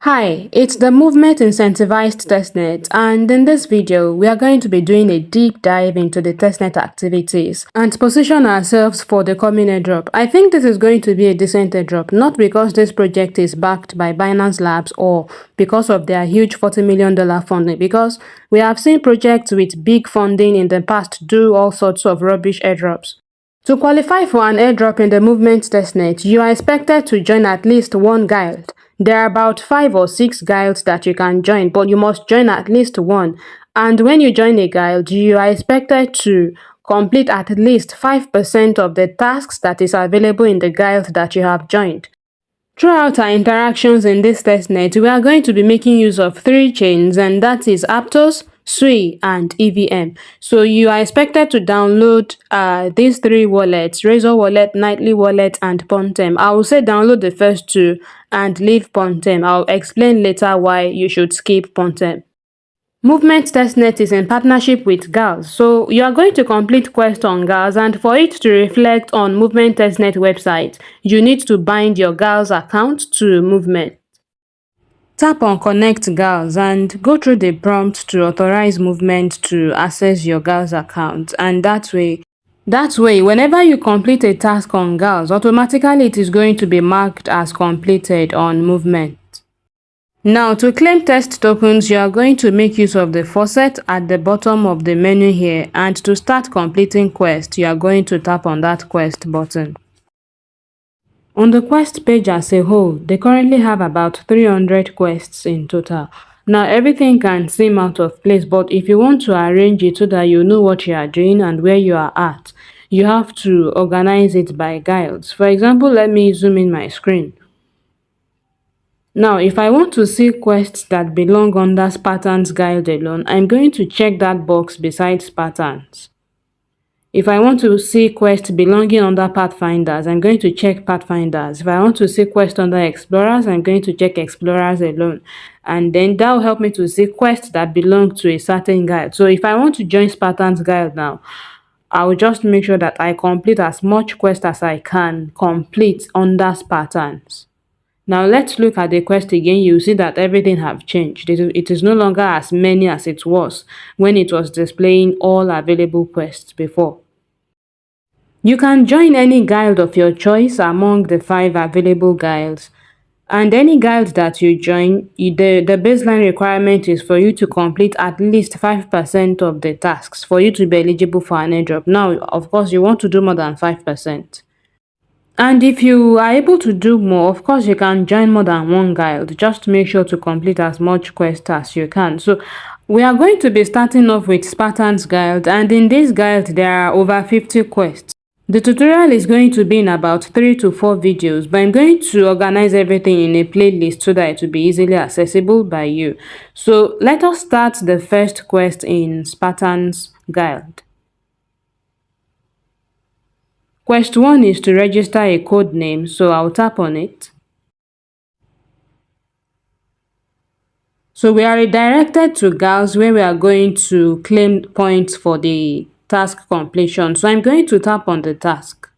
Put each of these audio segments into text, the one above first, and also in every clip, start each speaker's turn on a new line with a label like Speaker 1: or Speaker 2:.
Speaker 1: Hi, it's the Movement Incentivized Testnet, and in this video, we are going to be doing a deep dive into the testnet activities and position ourselves for the coming airdrop. I think this is going to be a decent airdrop, not because this project is backed by Binance Labs or because of their huge $40 million funding, because we have seen projects with big funding in the past do all sorts of rubbish airdrops. To qualify for an airdrop in the Movement testnet, you are expected to join at least one guild. There are about 5 or 6 guilds that you can join, but you must join at least one. And when you join a guild, you are expected to complete at least 5% of the tasks that is available in the guild that you have joined. Throughout our interactions in this testnet, we are going to be making use of 3 chains, and that is Aptos, Sui, and EVM. So you are expected to download these 3 wallets: Razor Wallet, Nightly Wallet, and Pontem. I will say download the first 2 and leave Pontem. I'll explain later why you should skip Pontem. Movementtestnet is in partnership with GALS, so you are going to complete quest on GALS, and for it to reflect on Movementtestnet website, you need to bind your GALS account to Movement. Tap on Connect GALS and go through the prompt to authorize Movement to access your GALS account, and that way, whenever you complete a task on GALS, automatically it is going to be marked as completed on Movement. Now, to claim test tokens, you are going to make use of the faucet at the bottom of the menu here, and to start completing quest, you are going to tap on that quest button. On the quest page as a whole, they currently have about 300 quests in total. Now, everything can seem out of place, but if you want to arrange it so that you know what you are doing and where you are at, you have to organize it by guilds. For example, let me zoom in my screen. Now, if I want to see quests that belong under Spartans guild alone, I'm going to check that box beside Spartans. If I want to see quests belonging under Pathfinders, I'm going to check Pathfinders. If I want to see quests under Explorers, I'm going to check Explorers alone. And then that will help me to see quests that belong to a certain guild. So if I want to join Spartans guild now, I will just make sure that I complete as much quest as I can complete under Spartans. Now let's look at the quest again. You see that everything have changed. It is no longer as many as it was when it was displaying all available quests before. You can join any guild of your choice among the 5 available guilds. And any guild that you join, the baseline requirement is for you to complete at least 5% of the tasks for you to be eligible for an airdrop. Now, of course, you want to do more than 5%. And if you are able to do more, of course, you can join more than one guild. Just make sure to complete as much quest as you can. So we are going to be starting off with Spartans guild, and in this guild, there are over 50 quests. The tutorial is going to be in about 3 to 4 videos, but I'm going to organize everything in a playlist so that it will be easily accessible by you. So let us start the first quest in Spartans guild. Quest 1 is to register a code name, so I'll tap on it. So we are redirected to GALS, where we are going to claim points for the task completion. So I'm going to tap on the task.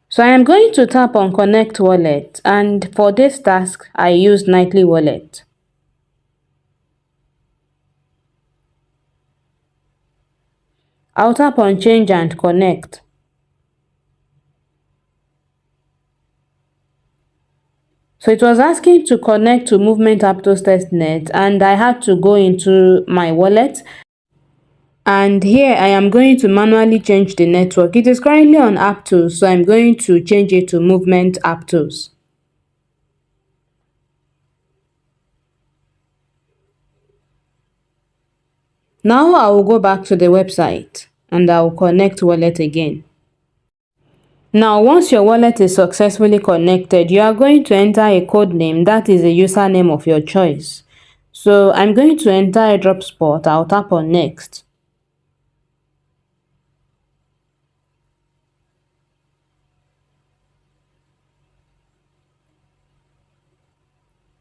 Speaker 1: So I am going to tap on Connect Wallet, and for this task, I use Nightly Wallet. I'll tap on Change and Connect. So it was asking to connect to movementtestnet, and I had to go into my wallet. And here I am going to manually change the network. It is currently on Aptos, so I'm going to change it to Movement Aptos. Now I will go back to the website and I will connect wallet again. Now, once your wallet is successfully connected, you are going to enter a code name that is a username of your choice. So I'm going to enter airdrop spot. I'll tap on next.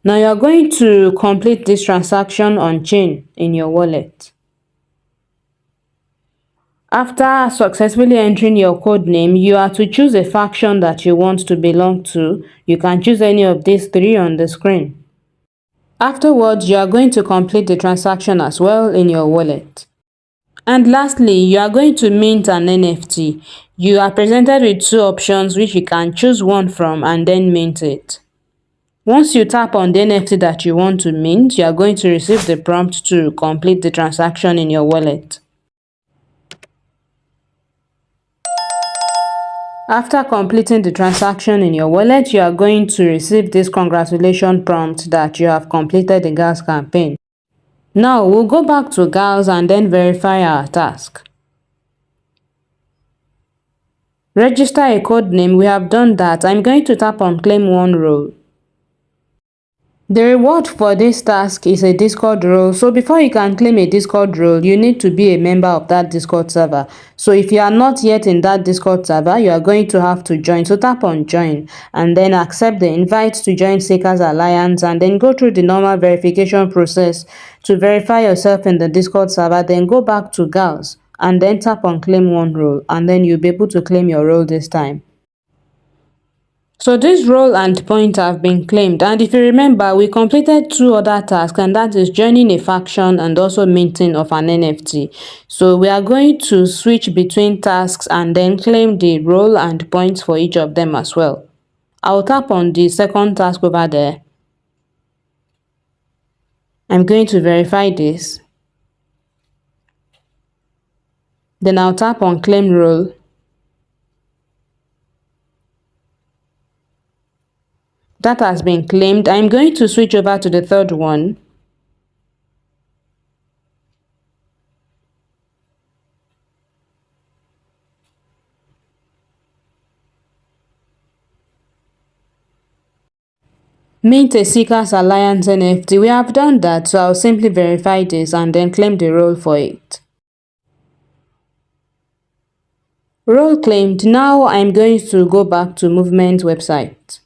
Speaker 1: Now you are going to complete this transaction on chain in your wallet. After successfully entering your code name, you are to choose a faction that you want to belong to. You can choose any of these three on the screen. Afterwards, you are going to complete the transaction as well in your wallet. And lastly, you are going to mint an NFT. You are presented with two options which you can choose one from and then mint it. Once you tap on the NFT that you want to mint, you are going to receive the prompt to complete the transaction in your wallet. After completing the transaction in your wallet, you are going to receive this congratulation prompt that you have completed the gas campaign. Now we'll go back to GALS and then verify our task. Register a code name. We have done that. I'm going to tap on claim one role. The reward for this task is a Discord role. So before you can claim a Discord role, you need to be a member of that Discord server. So if you are not yet in that Discord server, you are going to have to join. So tap on join and then accept the invite to join Seekers Alliance and then go through the normal verification process to verify yourself in the Discord server. Then go back to GALS and then tap on claim one role and then you'll be able to claim your role this time. So this role and point have been claimed, and if you remember, we completed two other tasks, and that is joining a faction and also minting of an NFT. So we are going to switch between tasks and then claim the role and points for each of them as well. I'll tap on the second task over there. I'm going to verify this. Then I'll tap on claim role. That has been claimed. I'm going to switch over to the third one. Mint a Seekers Alliance NFT. We have done that, so I'll simply verify this and then claim the role for it. Role claimed. Now I'm going to go back to Movement website.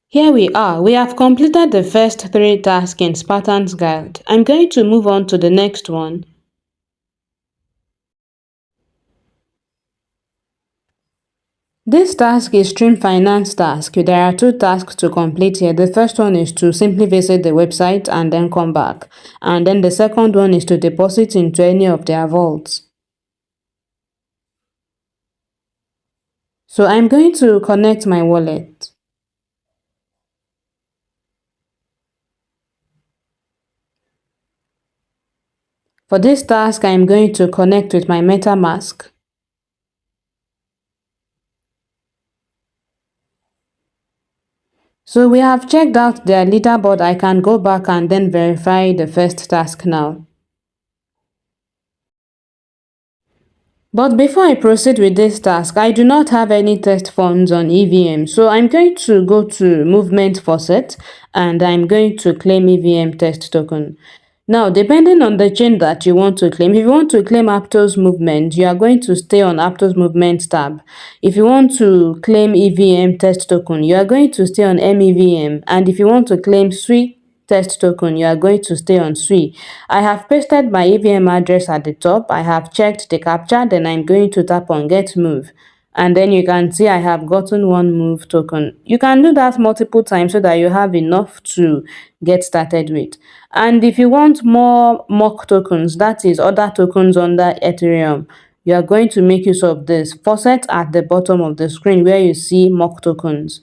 Speaker 1: Here we are. We have completed the first three tasks in Spartans guide. I'm going to move on to the next one. This task is Stream Finance task. There are two tasks to complete here. The first one is to simply visit the website and then come back. And then the second one is to deposit into any of their vaults. So I'm going to connect my wallet. For this task, I'm going to connect with my MetaMask. So we have checked out their leaderboard. I can go back and then verify the first task now. But before I proceed with this task, I do not have any test funds on EVM. So I'm going to go to Movement Faucet and I'm going to claim EVM test token. Now, depending on the chain that you want to claim, if you want to claim Aptos movement, you are going to stay on Aptos movement tab. If you want to claim EVM test token, you are going to stay on MEVM. And if you want to claim SWI test token, you are going to stay on SWI. I have pasted my EVM address at the top. I have checked the captcha, then I'm going to tap on get move. And then you can see I have gotten one move token. You can do that multiple times so that you have enough to get started with. And if you want more mock tokens, that is other tokens under Ethereum, you are going to make use of this faucet at the bottom of the screen where you see mock tokens.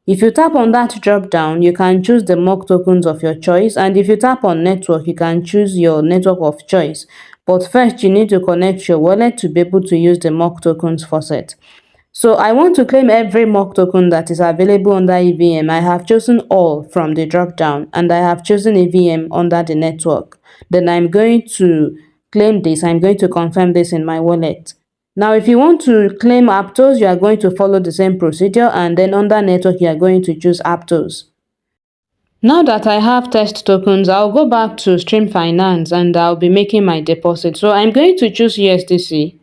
Speaker 1: If you tap on that drop down, you can choose the mock tokens of your choice, and if you tap on network, you can choose your network of choice. But first, you need to connect your wallet to be able to use the mock tokens faucet. So I want to claim every mock token that is available under EVM. I have chosen all from the drop down and I have chosen EVM under the network. Then I'm going to claim this. I'm going to confirm this in my wallet. Now, if you want to claim Aptos, you are going to follow the same procedure, and then under network, you are going to choose Aptos. Now that I have test tokens, I'll go back to Stream Finance and I'll be making my deposit. So I'm going to choose USDC.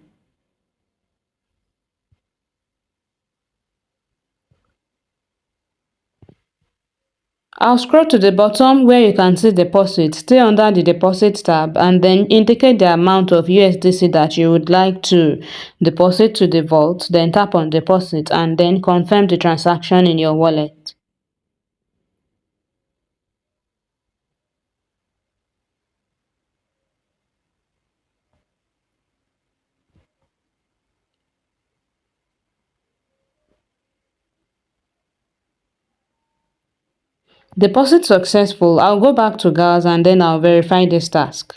Speaker 1: I'll scroll to the bottom where you can see deposit, stay under the deposit tab and then indicate the amount of USDC that you would like to deposit to the vault, then tap on deposit and then confirm the transaction in your wallet. Deposit successful. I'll go back to GALS and then I'll verify this task.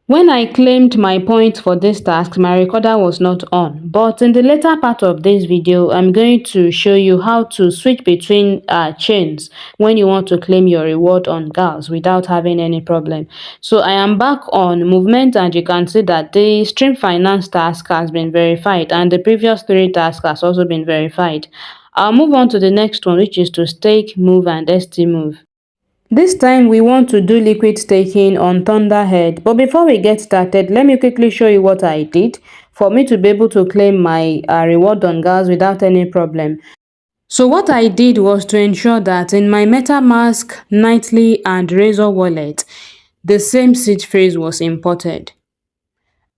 Speaker 1: When I claimed my points for this task, my recorder was not on. But in the later part of this video, I'm going to show you how to switch between chains when you want to claim your reward on GALS without having any problem. So I am back on Movement and you can see that the Stream Finance task has been verified and the previous 3 tasks has also been verified. I'll move on to the next one, which is to stake, move and ST move. This time we want to do liquid staking on Thunderhead, but before we get started, let me quickly show you what I did for me to be able to claim my reward on GALS without any problem. So what I did was to ensure that in my MetaMask, Nightly and Razor wallet, the same seed phrase was imported.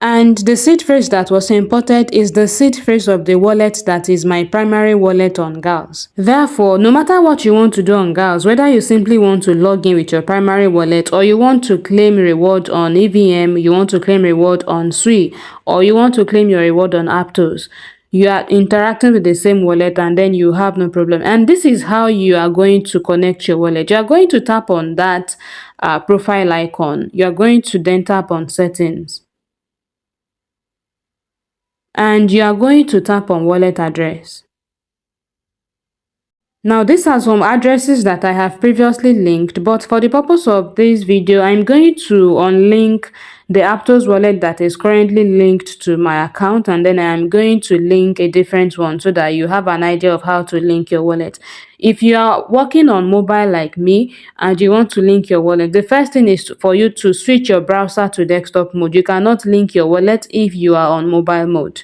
Speaker 1: And the seed phrase that was imported is the seed phrase of the wallet that is my primary wallet on GALS. Therefore, no matter what you want to do on GALS, whether you simply want to log in with your primary wallet or you want to claim reward on EVM, you want to claim reward on SUI, or you want to claim your reward on Aptos, you are interacting with the same wallet and then you have no problem. And this is how you are going to connect your wallet. You are going to tap on that profile icon. You are going to then tap on settings. And you are going to tap on wallet address. Now these are some addresses that I have previously linked, but for the purpose of this video, I'm going to unlink the Aptos wallet that is currently linked to my account and then I am going to link a different one so that you have an idea of how to link your wallet. If you are working on mobile like me and you want to link your wallet, the first thing is for you to switch your browser to desktop mode. You cannot link your wallet if you are on mobile mode.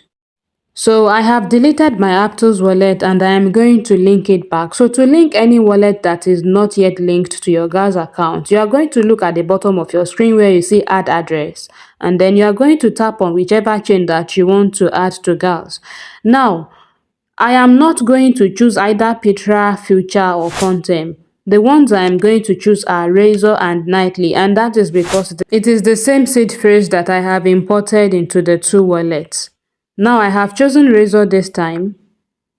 Speaker 1: So I have deleted my Aptos wallet and I am going to link it back. So to link any wallet that is not yet linked to your GALS account, you are going to look at the bottom of your screen where you see add address and then you are going to tap on whichever chain that you want to add to GALS. Now, I am not going to choose either Petra, Future or Quantum. The ones I am going to choose are Razor and Nightly, and that is because it is the same seed phrase that I have imported into the 2 wallets. Now I have chosen Razor this time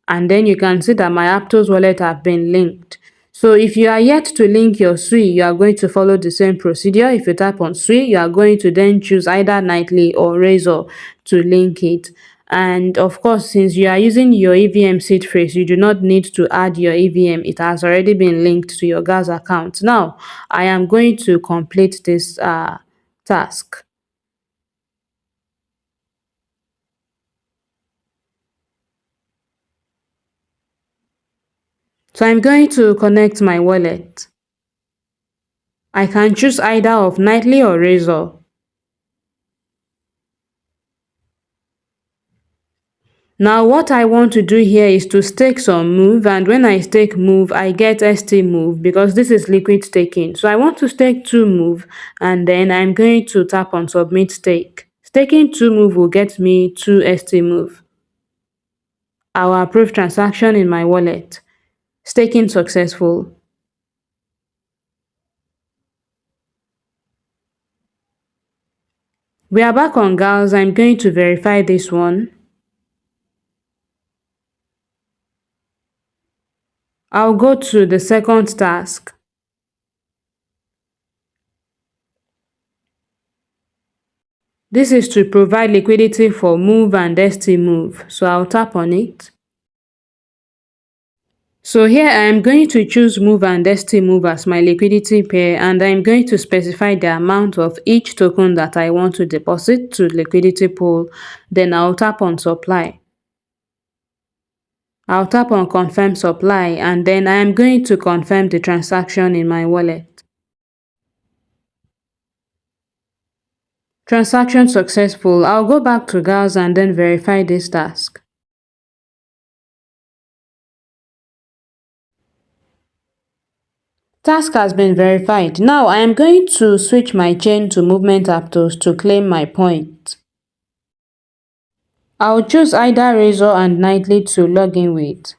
Speaker 1: and then you can see that my Aptos wallet have been linked. So if you are yet to link your SUI, you are going to follow the same procedure. If you tap on SUI, you are going to then choose either Nightly or Razor to link it. And of course, since you are using your EVM seed phrase, you do not need to add your EVM. It has already been linked to your GALS account. Now, I am going to complete this task. So I'm going to connect my wallet. I can choose either of Nightly or Razor. Now what I want to do here is to stake some move, and when I stake move, I get ST move because this is liquid staking. So I want to stake 2 move and then I'm going to tap on submit stake. Staking 2 move will get me 2 ST move. I will approve transaction in my wallet. Staking successful. We are back on GALS. I'm going to verify this one. I'll go to the second task. This is to provide liquidity for move and ST move. So I'll tap on it. So here I am going to choose move and ST move as my liquidity pair and I'm going to specify the amount of each token that I want to deposit to liquidity pool. Then I'll tap on supply. I'll tap on confirm supply and then I am going to confirm the transaction in my wallet. Transaction successful. I'll go back to GALS and then verify this task. Task has been verified. Now I am going to switch my chain to movement aptos to claim my point. I'll choose either Razor and Nightly to log in with.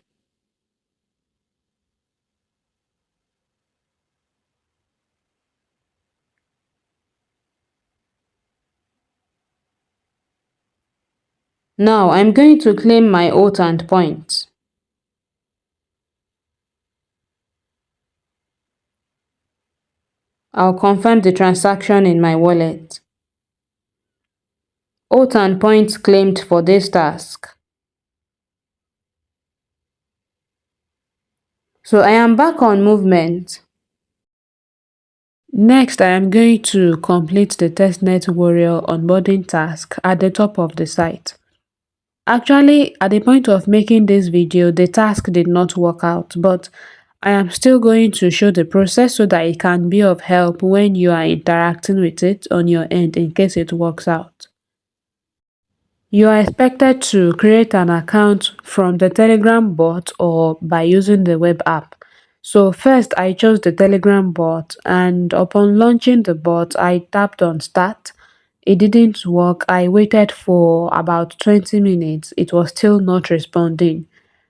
Speaker 1: Now I'm going to claim my oath and points. I'll confirm the transaction in my wallet. Oath and points claimed for this task. So I am back on movement. Next, I am going to complete the testnet warrior onboarding task at the top of the site. Actually, at the point of making this video, the task did not work out, but I am still going to show the process so that it can be of help when you are interacting with it on your end in case it works out. You are expected to create an account from the Telegram bot or by using the web app. So first I chose the Telegram bot, and upon launching the bot, I tapped on start. It didn't work. I waited for about 20 minutes. It was still not responding.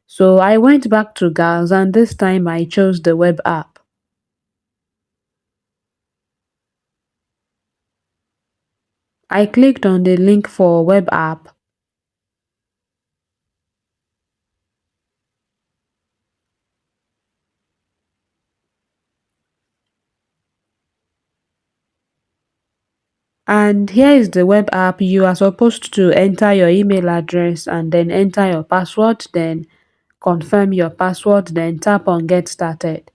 Speaker 1: So I went back to GALS, and this time I chose the web app. I clicked on the link for web app. And here is the web app. You are supposed to enter your email address and then enter your password, then confirm your password, then tap on get started.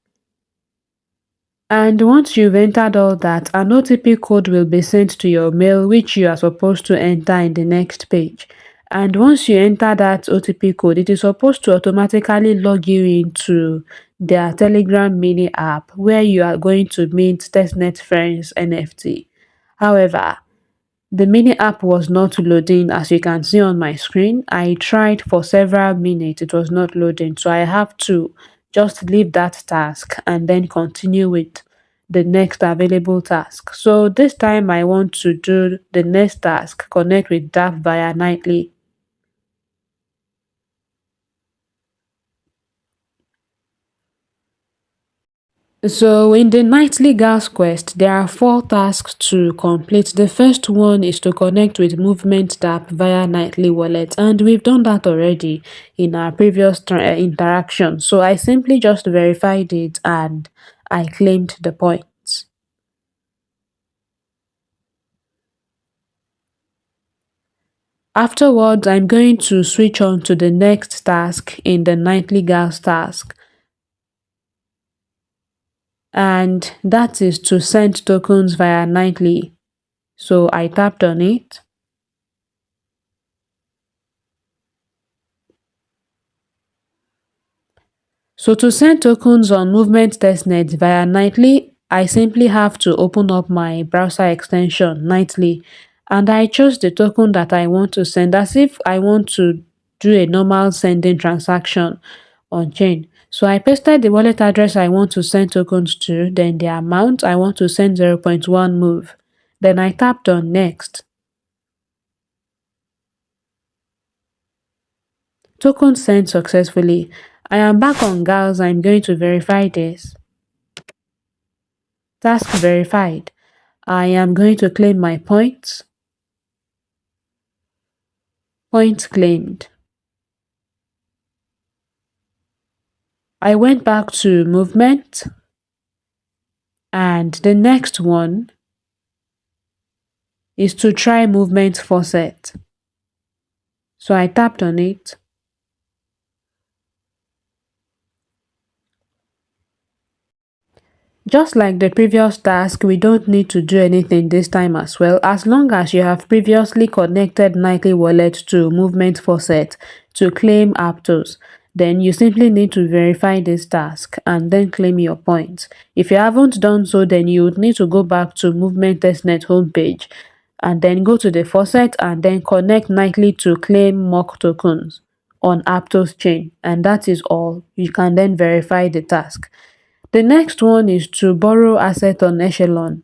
Speaker 1: And once you've entered all that, an OTP code will be sent to your mail, which you are supposed to enter in the next page. And once you enter that OTP code, it is supposed to automatically log you into their Telegram mini app where you are going to meet testnet friends NFT. However, the mini app was not loading, as you can see on my screen. I tried for several minutes, it was not loading, so I have to just leave that task and then continue with the next available task. So this time I want to do the next task, connect with DAP via Nightly. So in the nightly gas quest, there are 4 tasks to complete. The first one is to connect with Movement Tap via Nightly Wallet, and we've done that already in our previous interaction. So I simply just verified it and I claimed the points. Afterwards, I'm going to switch on to the next task in the nightly gas task, and that is to send tokens via Nightly. So I tapped on it. So to send tokens on movementtestnet via Nightly, I simply have to open up my browser extension Nightly, and I chose the token that I want to send as if I want to do a normal sending transaction on chain. So I pasted the wallet address I want to send tokens to, then the amount I want to send 0.1 move. Then I tapped on next. Token sent successfully. I am back on GALS. I'm going to verify this. Task verified. I am going to claim my points. Points claimed. I went back to movement, and the next one is to try movement faucet. So I tapped on it. Just like the previous task, we don't need to do anything this time as well, as long as you have previously connected Nightly Wallet to Movement Faucet to claim Aptos. Then you simply need to verify this task and then claim your points. If you haven't done so, then you would need to go back to Movement Testnet homepage and then go to the faucet and then connect Nightly to claim mock tokens on Aptos chain, and that is all. You can then verify the task. The next one is to borrow asset on Echelon.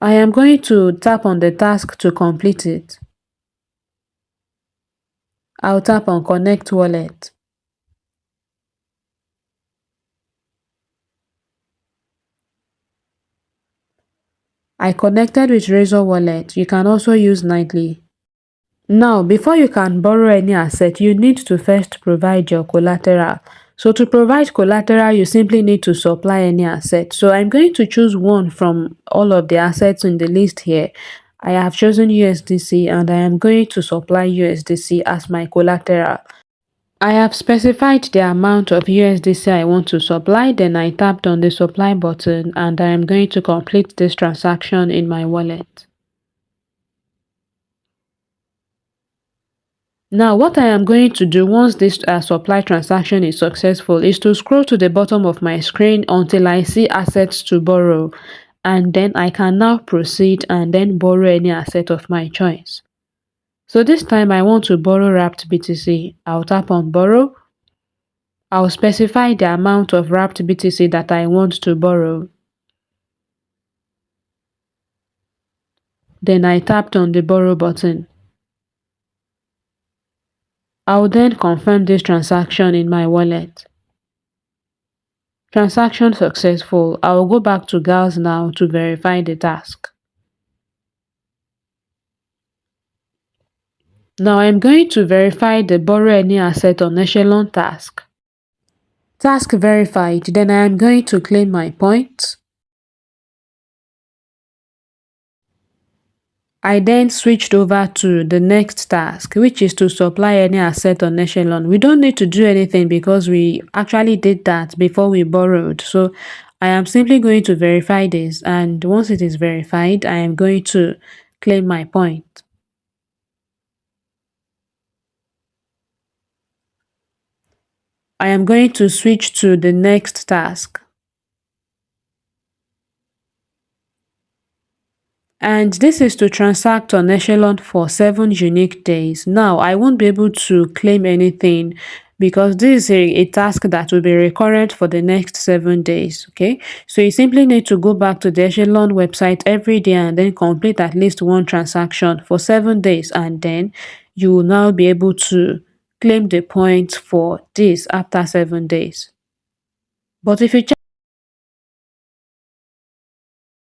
Speaker 1: I am going to tap on the task to complete it. I'll tap on Connect Wallet. I connected with Razor Wallet. You can also use Nightly. Now, before you can borrow any asset, you need to first provide your collateral. So to provide collateral, you simply need to supply any asset. So I'm going to choose one from all of the assets in the list here. I have chosen USDC and I am going to supply USDC as my collateral. I have specified the amount of USDC I want to supply, then I tapped on the supply button and I am going to complete this transaction in my wallet. Now, what I am going to do once this supply transaction is successful is to scroll to the bottom of my screen until I see assets to borrow, and then I can now proceed and then borrow any asset of my choice. So this time I want to borrow wrapped BTC. I'll tap on borrow. I'll specify the amount of wrapped BTC that I want to borrow. Then I tapped on the borrow button. I'll then confirm this transaction in my wallet. Transaction successful. I will go back to GALS now to verify the task. Now I'm going to verify the borrow any asset on Echelon task. Task verified. Then I am going to claim my points. I then switched over to the next task, which is to supply any asset on Echelon. We don't need to do anything because we actually did that before we borrowed. So I am simply going to verify this, and once it is verified, I am going to claim my point. I am going to switch to the next task. And this is to transact on Echelon for 7 unique days. Now, I won't be able to claim anything because this is a task that will be recurrent for the next 7 days, okay? So you simply need to go back to the Echelon website every day and then complete at least one transaction for 7 days, and then you will now be able to claim the points for this after 7 days. But if you check